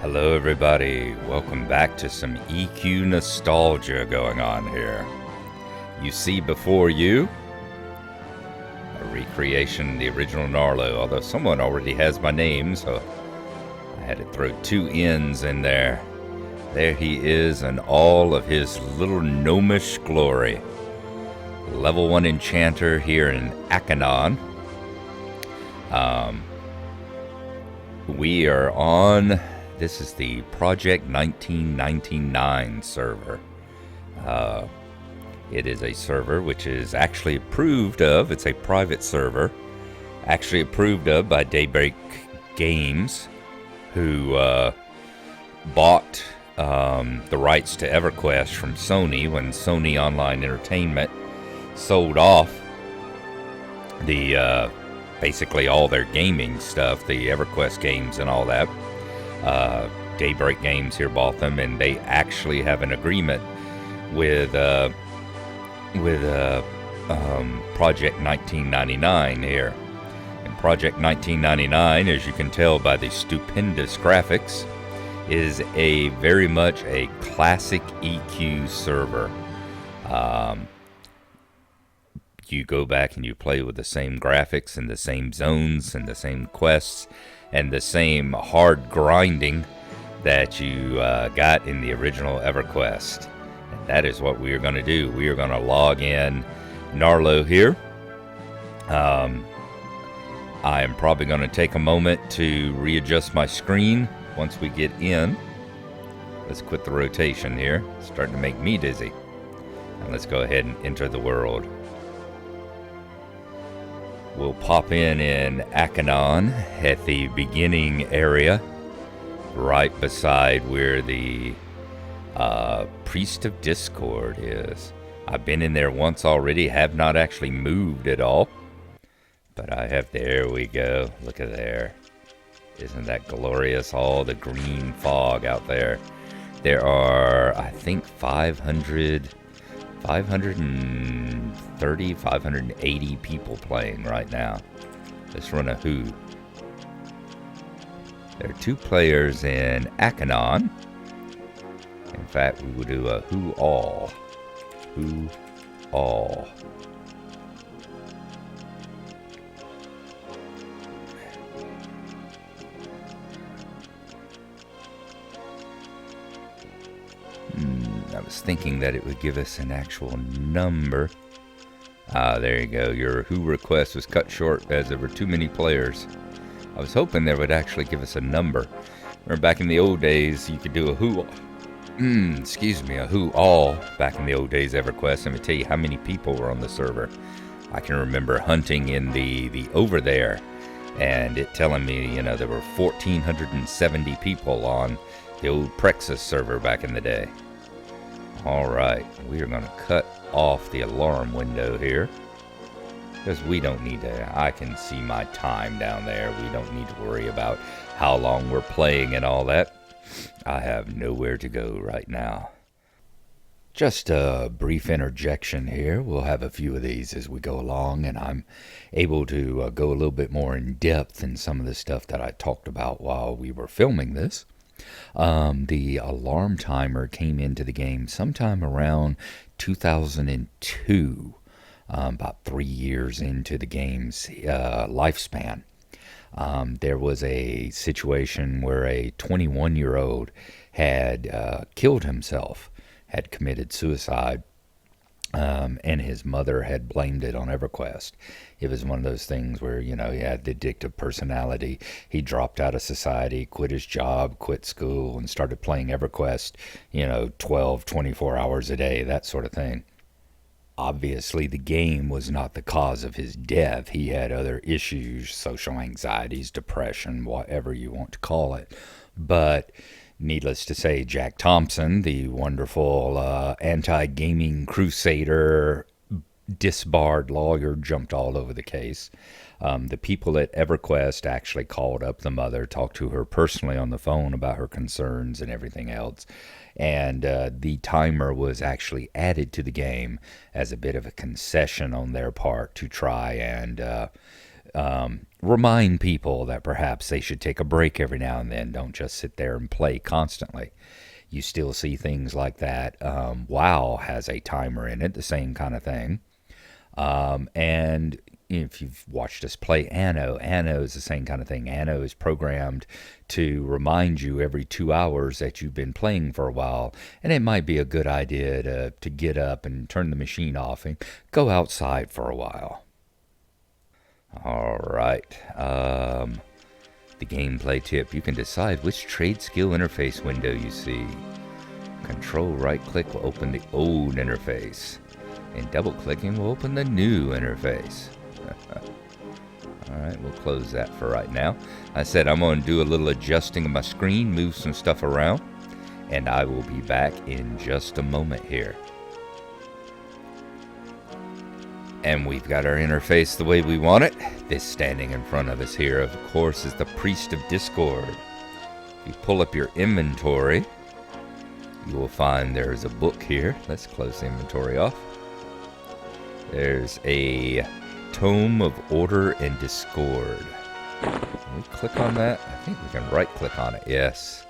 Hello, everybody. Welcome back to some EQ nostalgia going on here. You see before you a recreation of the original Gnarlo, although someone already has my name, so I had to throw two N's in there. There he is in all of his little gnomish glory. Level 1 enchanter here in Akanon. We are on... This is the Project 1999 server. It is a server which is actually approved of. It's a private server, actually approved of by Daybreak Games, who bought the rights to EverQuest from Sony when Sony Online Entertainment sold off the basically all their gaming stuff, the EverQuest games and all that. Daybreak Games here bought them, and they actually have an agreement with Project 1999 here. And Project 1999, as you can tell by the stupendous graphics, is a very much a classic EQ server. You go back and you play with the same graphics and the same zones and the same quests and the same hard grinding that you got in the original EverQuest. And that is what we are going to do. We are going to log in Gnarlo here. I am probably going to take a moment to readjust my screen once we get in. Let's quit the rotation here. It's starting to make me dizzy. And let's go ahead and enter the world. We'll pop in Akanon at the beginning area, right beside where the Priest of Discord is. I've been in there once already, have not actually moved at all, but I have. There we go. Look at there. Isn't that glorious? All the green fog out there. There are, I think, 580 people playing right now. Let's run a who. There are 2 players in Akanon. In fact, we will do a who all. Who all. I was thinking that it would give us an actual number. There you go. Your who request was cut short as there were too many players. I was hoping there would actually give us a number. Remember back in the old days, you could do a who... a who all back in the old days EverQuest. Let me tell you how many people were on the server. I can remember hunting in the over there, and it telling me, there were 1,470 people on the old Prexus server back in the day. Alright, we are going to cut off the alarm window here, because we don't need to. I can see my time down there. We don't need to worry about how long we're playing and all that. I have nowhere to go right now. Just a brief interjection here. We'll have a few of these as we go along, and I'm able to go a little bit more in depth in some of the stuff that I talked about while we were filming this. The alarm timer came into the game sometime around 2002, about 3 years into the game's lifespan. There was a situation where a 21-year-old had killed himself, had committed suicide, and his mother had blamed it on EverQuest. It was one of those things where, he had the addictive personality. He dropped out of society, quit his job, quit school, and started playing EverQuest, 12, 24 hours a day, that sort of thing. Obviously, the game was not the cause of his death. He had other issues, social anxieties, depression, whatever you want to call it. But needless to say, Jack Thompson, the wonderful anti-gaming crusader, disbarred lawyer, jumped all over the case. The people at EverQuest actually called up the mother, talked to her personally on the phone about her concerns and everything else. And the timer was actually added to the game as a bit of a concession on their part to try and remind people that perhaps they should take a break every now and then. Don't just sit there and play constantly. You still see things like that. WoW has a timer in it, the same kind of thing. And if you've watched us play Anno is the same kind of thing. Anno is programmed to remind you every 2 hours that you've been playing for a while, and it might be a good idea to get up and turn the machine off and go outside for a while. All right. The gameplay tip: you can decide which trade skill interface window you see. Control right click will open the old interface, and double clicking will open the new interface. Alright, we'll close that for right now. I said I'm going to do a little adjusting of my screen, move some stuff around, and I will be back in just a moment here. And we've got our interface the way we want it. This standing in front of us here, of course, is the Priest of Discord. If you pull up your inventory, you will find there's a book here. Let's close the inventory off. There's a Tome of Order and Discord. Can we click on that? I think we can right click on it. Yes.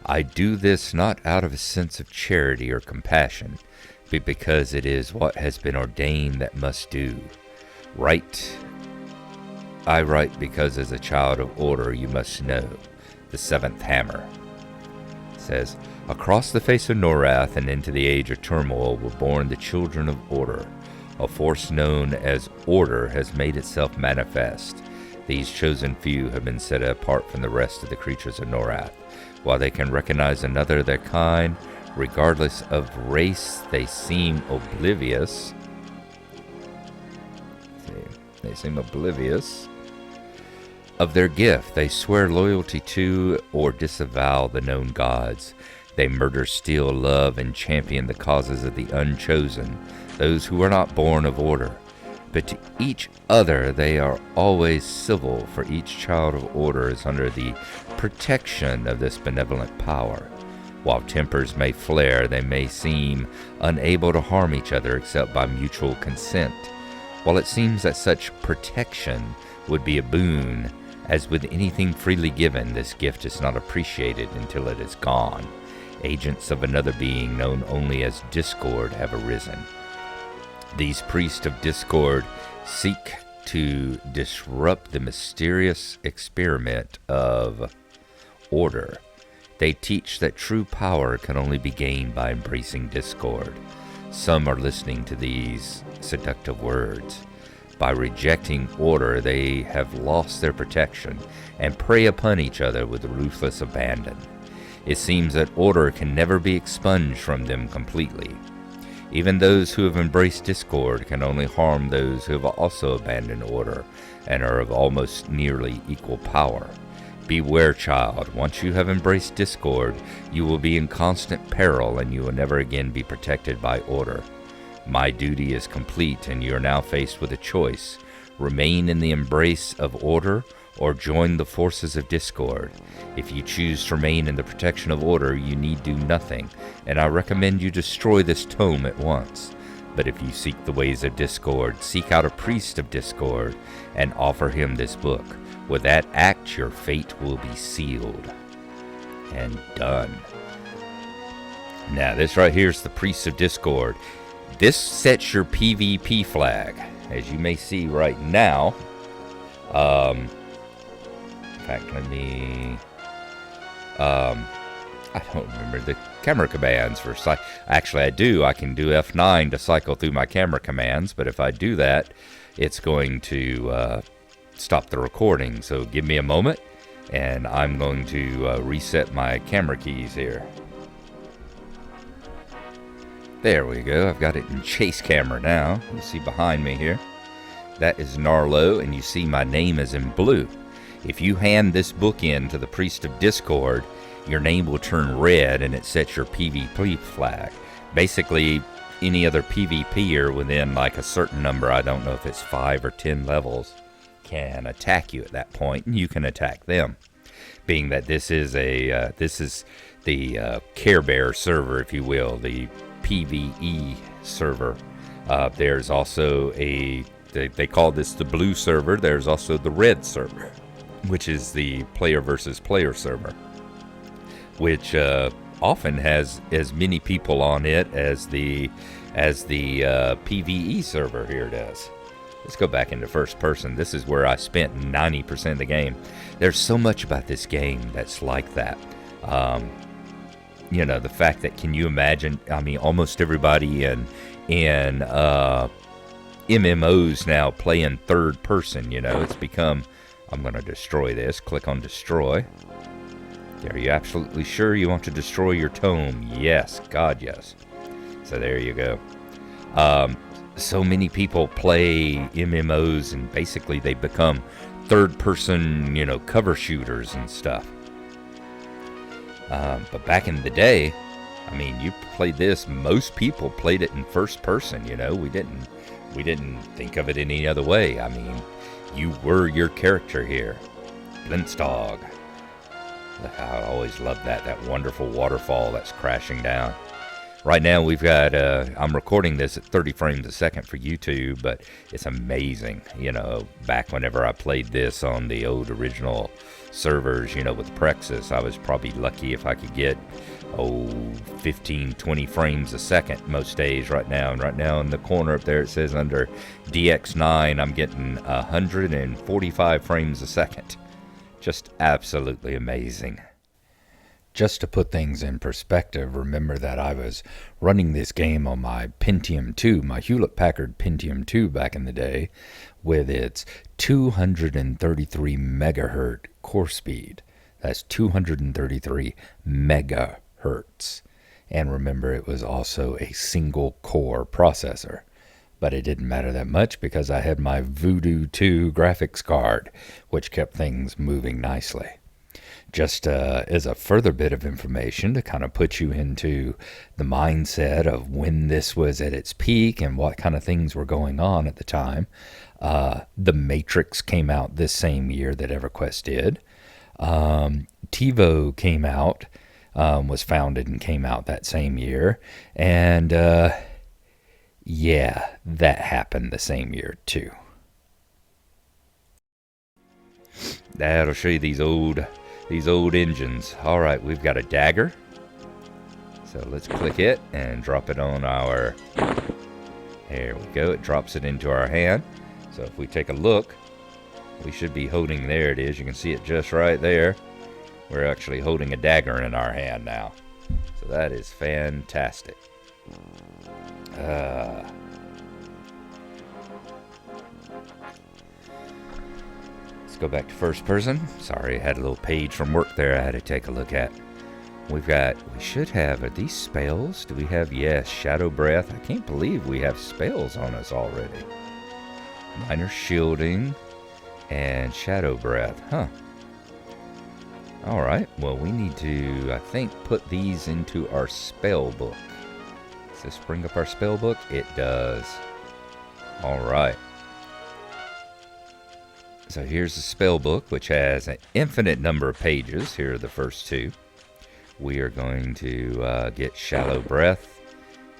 I do this not out of a sense of charity or compassion, but because it is what has been ordained that must do. I write because as a child of order you must know. The Seventh Hammer. It says, across the face of Norath and into the age of turmoil were born the children of order. A force known as Order has made itself manifest. These chosen few have been set apart from the rest of the creatures of Norath. While they can recognize another of their kind, regardless of race, they seem oblivious. They seem oblivious of their gift. They swear loyalty to or disavow the known gods. They murder, steal, love, and champion the causes of the unchosen, those who are not born of order. But to each other they are always civil, for each child of order is under the protection of this benevolent power. While tempers may flare, they may seem unable to harm each other except by mutual consent. While it seems that such protection would be a boon, as with anything freely given, this gift is not appreciated until it is gone. Agents of another being known only as Discord have arisen. These priests of Discord seek to disrupt the mysterious experiment of order. They teach that true power can only be gained by embracing discord. Some are listening to these seductive words. By rejecting order, they have lost their protection and prey upon each other with ruthless abandon. It seems that order can never be expunged from them completely. Even those who have embraced discord can only harm those who have also abandoned order and are of almost nearly equal power. Beware, child. Once you have embraced discord, you will be in constant peril and you will never again be protected by order. My duty is complete and you are now faced with a choice. Remain in the embrace of order or join the forces of discord. If you choose to remain in the protection of order, you need do nothing, and I recommend you destroy this tome at once. But if you seek the ways of discord, seek out a priest of discord and offer him this book. With that act, your fate will be sealed and done. Now, this right here is the priest of discord. This sets your PvP flag, as you may see right now. In fact, let me... I don't remember the camera commands for actually I do. I can do F9 to cycle through my camera commands, but if I do that, it's going to stop the recording. So give me a moment, and I'm going to reset my camera keys here. There we go. I've got it in chase camera now. You see behind me here. That is Gnarlo, and you see my name is in blue. If you hand this book in to the Priest of Discord, your name will turn red and it sets your PvP flag. Basically, any other PvPer within like a certain number, I don't know if it's 5 or 10 levels, can attack you at that point, and you can attack them. Being that this is the Care Bear server, if you will, the PvE server. There's also a They call this the blue server. There's also the red server, which is the player versus player server, which often has as many people on it as the PvE server here does. Let's go back into first person. This is where I spent 90% of the game. There's so much about this game that's like that. The fact that, can you imagine, I mean, almost everybody in MMOs now playing third person, it's become, I'm going to destroy this. Click on destroy. Are you absolutely sure you want to destroy your tome? Yes, God, yes. So there you go. So many people play MMOs and basically they become third-person, cover shooters and stuff. But back in the day, I mean, you played this. Most people played it in first person. We didn't think of it any other way. I mean, you were your character here, Blintstog. I always loved that wonderful waterfall that's crashing down. Right now we've got, I'm recording this at 30 frames a second for YouTube, but it's amazing. Back whenever I played this on the old original servers, with Prexis, I was probably lucky if I could get, 15, 20 frames a second most days right now. And right now in the corner up there, it says under DX9, I'm getting 145 frames a second. Just absolutely amazing. Just to put things in perspective, remember that I was running this game on my Pentium 2, my Hewlett-Packard Pentium 2 back in the day, with its 233 megahertz core speed. That's 233 megahertz. And remember, it was also a single core processor. But it didn't matter that much because I had my Voodoo 2 graphics card, which kept things moving nicely. Just as a further bit of information to kind of put you into the mindset of when this was at its peak and what kind of things were going on at the time, The Matrix came out this same year that EverQuest did. TiVo came out, was founded and came out that same year. And yeah, that happened the same year too. That'll show you these old engines. All right, we've got a dagger. So let's click it and drop it on our... There we go. It drops it into our hand. So if we take a look, we should be holding... There it is. You can see it just right there. We're actually holding a dagger in our hand now. So that is fantastic. Let's go back to first person. Sorry, I had a little page from work there I had to take a look at. We should have, are these spells? Do we have, yes, Shadow Breath. I can't believe we have spells on us already. Minor Shielding and Shadow Breath, huh. Alright, well we need to, I think, put these into our spell book. Does this bring up our spell book? It does. Alright. So here's the spell book, which has an infinite number of pages. Here are the first two. We are going to get Shallow Breath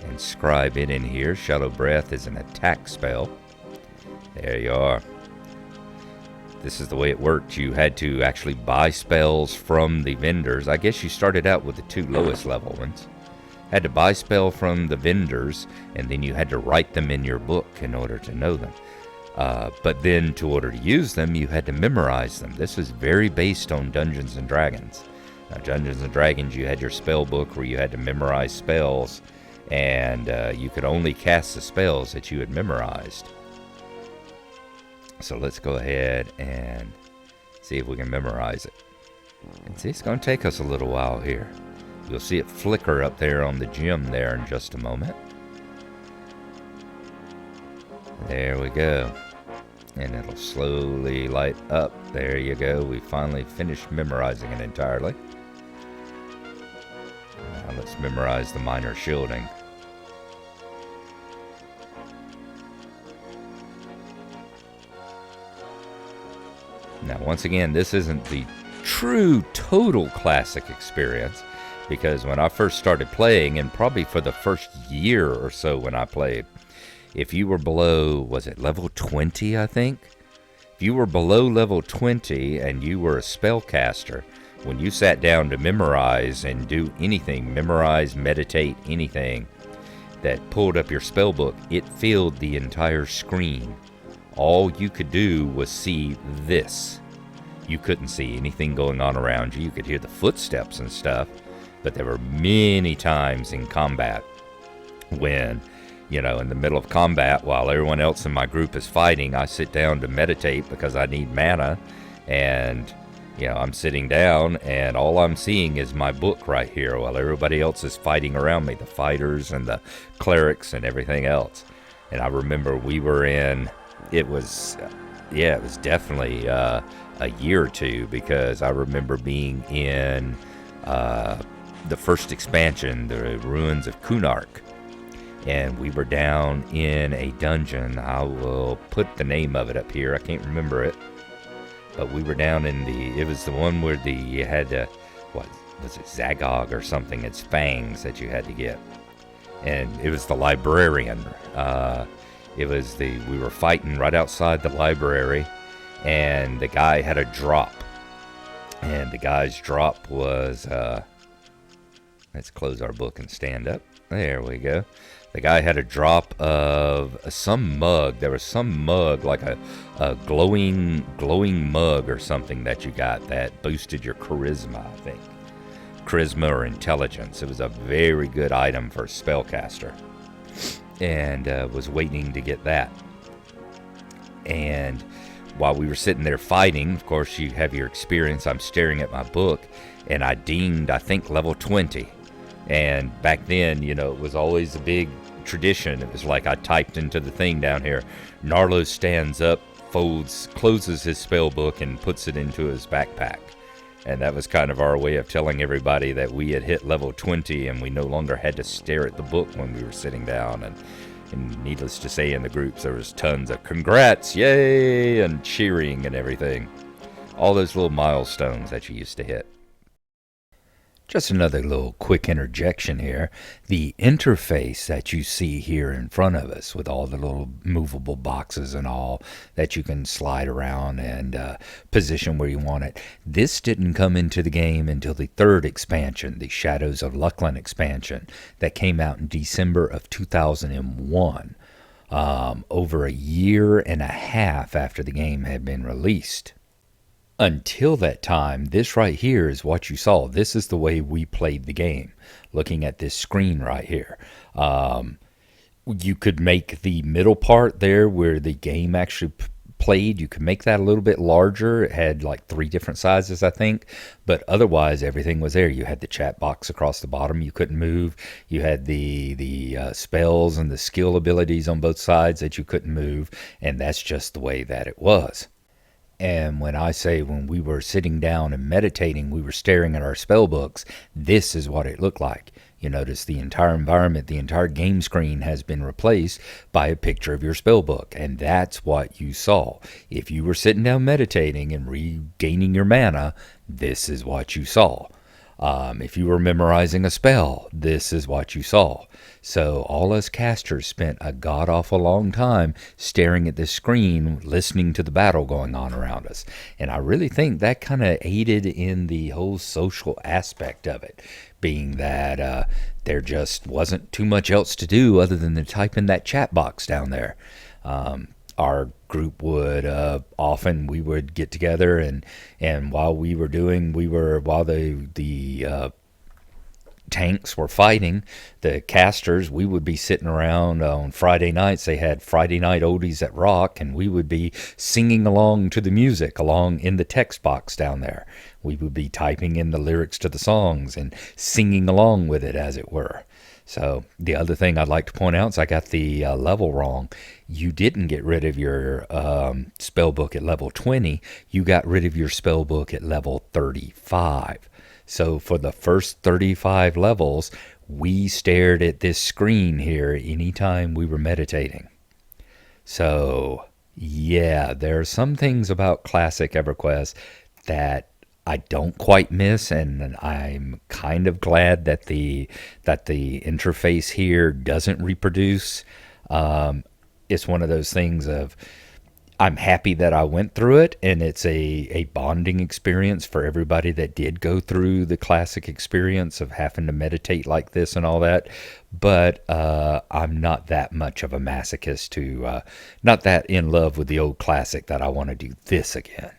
and scribe it in here. Shallow Breath is an attack spell. There you are. This is the way it worked. You had to actually buy spells from the vendors. I guess you started out with the two lowest level ones. Had to buy spell from the vendors, and then you had to write them in your book in order to know them. But then, to order to use them, you had to memorize them. This was very based on Dungeons & Dragons. Now, Dungeons & Dragons, you had your spell book where you had to memorize spells, and you could only cast the spells that you had memorized. So let's go ahead and see if we can memorize it. And see, it's going to take us a little while here. You'll see it flicker up there on the gem there in just a moment. There we go. And it'll slowly light up. There you go. We finally finished memorizing it entirely. Now let's memorize the Minor Shielding. Now, once again, this isn't the true total classic experience, because when I first started playing, and probably for the first year or so when I played, if you were below, was it level 20, I think? If you were below level 20 and you were a spellcaster, when you sat down to memorize and do anything, memorize, meditate, anything that pulled up your spell book, it filled the entire screen. All you could do was see this. You couldn't see anything going on around you. You could hear the footsteps and stuff, but there were many times in combat when, in the middle of combat, while everyone else in my group is fighting, I sit down to meditate because I need mana, and I'm sitting down and all I'm seeing is my book right here while everybody else is fighting around me, the fighters and the clerics and everything else. And I remember we were in, it was definitely a year or two, because I remember being in the first expansion, the Ruins of Kunark. And we were down in a dungeon. I will put the name of it up here. I can't remember it. But we were down in it was the one where you had to, what was it, Zagog or something? It's fangs that you had to get. And it was the librarian. We were fighting right outside the library, and the guy had a drop. And the guy's drop was, let's close our book and stand up. There we go. The guy had a drop of some mug. There was some mug, like a glowing mug or something that you got that boosted your charisma, I think. Charisma or intelligence. It was a very good item for a spellcaster. And was waiting to get that. And while we were sitting there fighting, of course, you have your experience. I'm staring at my book, and I deemed, I think, level 20. And back then, it was always a big tradition. It was like I typed into the thing down here, Gnarlo stands up, closes his spell book, and puts it into his backpack. And that was kind of our way of telling everybody that we had hit level 20 and we no longer had to stare at the book when we were sitting down. And needless to say, in the groups, there was tons of congrats, yay, and cheering and everything. All those little milestones that you used to hit. Just another little quick interjection here. The interface that you see here in front of us with all the little movable boxes and all that you can slide around and position where you want it. This didn't come into the game until the third expansion, the Shadows of Luclin expansion, that came out in December of 2001, over a year and a half after the game had been released. Until that time, this right here is what you saw. This is the way we played the game. Looking at this screen right here. You could make the middle part there where the game actually played. You could make that a little bit larger. It had like 3 different sizes, I think. But otherwise, everything was there. You had the chat box across the bottom. You couldn't move. You had the spells and the skill abilities on both sides that you couldn't move. And that's just the way that it was. And when I say when we were sitting down and meditating, we were staring at our spell books, this is what it looked like. You notice the entire environment, the entire game screen has been replaced by a picture of your spell book. And that's what you saw. If you were sitting down meditating and regaining your mana, this is what you saw. If you were memorizing a spell, this is what you saw. So all us casters spent a god-awful long time staring at this screen, listening to the battle going on around us. And I really think that kind of aided in the whole social aspect of it, being that there just wasn't too much else to do other than to type in that chat box down there. Our group would often we would get together and while the tanks were fighting, the casters, we would be sitting around on Friday nights. They had Friday night oldies at Rock, and we would be singing along to the music along in the text box down there. We would be typing in the lyrics to the songs and singing along with it, as it were. So the other thing I'd like to point out is I got the level wrong. You didn't get rid of your spell book at level 20. You got rid of your spell book at level 35. So for the first 35 levels, we stared at this screen here anytime we were meditating. So yeah, there are some things about classic EverQuest that I don't quite miss, and I'm kind of glad that the interface here doesn't reproduce. it's one of those things of I'm happy that I went through it, and it's a bonding experience for everybody that did go through the classic experience of having to meditate like this and all that. But I'm not that much of a masochist not that in love with the old classic that I want to do this again.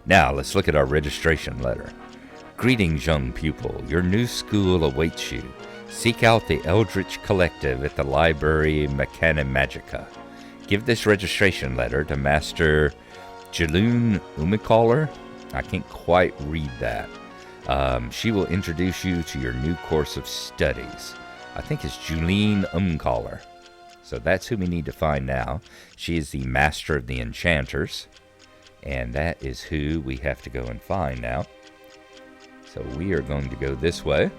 Now, let's look at our registration letter. Greetings, young pupil. Your new school awaits you. Seek out the Eldritch Collective at the Library Mechanimagica. Give this registration letter to Master Jaloon Umikaller. I can't quite read that. She will introduce you to your new course of studies. I think it's Julene Umkaller. So that's who we need to find now. She is the Master of the Enchanters. And that is who we have to go and find now. So we are going to go this way.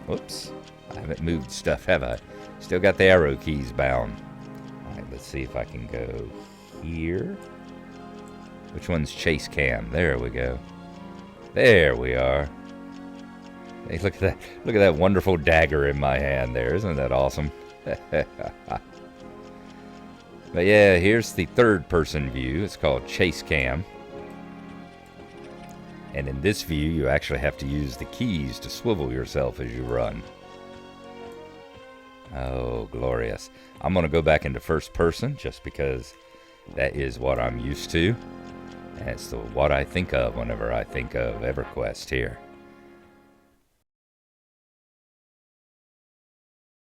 Whoops. I haven't moved stuff, have I? Still got the arrow keys bound. Alright, let's see if I can go here. Which one's chase cam? There we go. There we are. Hey, look at that. Look at that wonderful dagger in my hand there. Isn't that awesome? But yeah, here's the third person view. It's called chase cam. And in this view, you actually have to use the keys to swivel yourself as you run. Oh, glorious. I'm going to go back into first person just because that is what I'm used to. That's what I think of whenever I think of EverQuest here.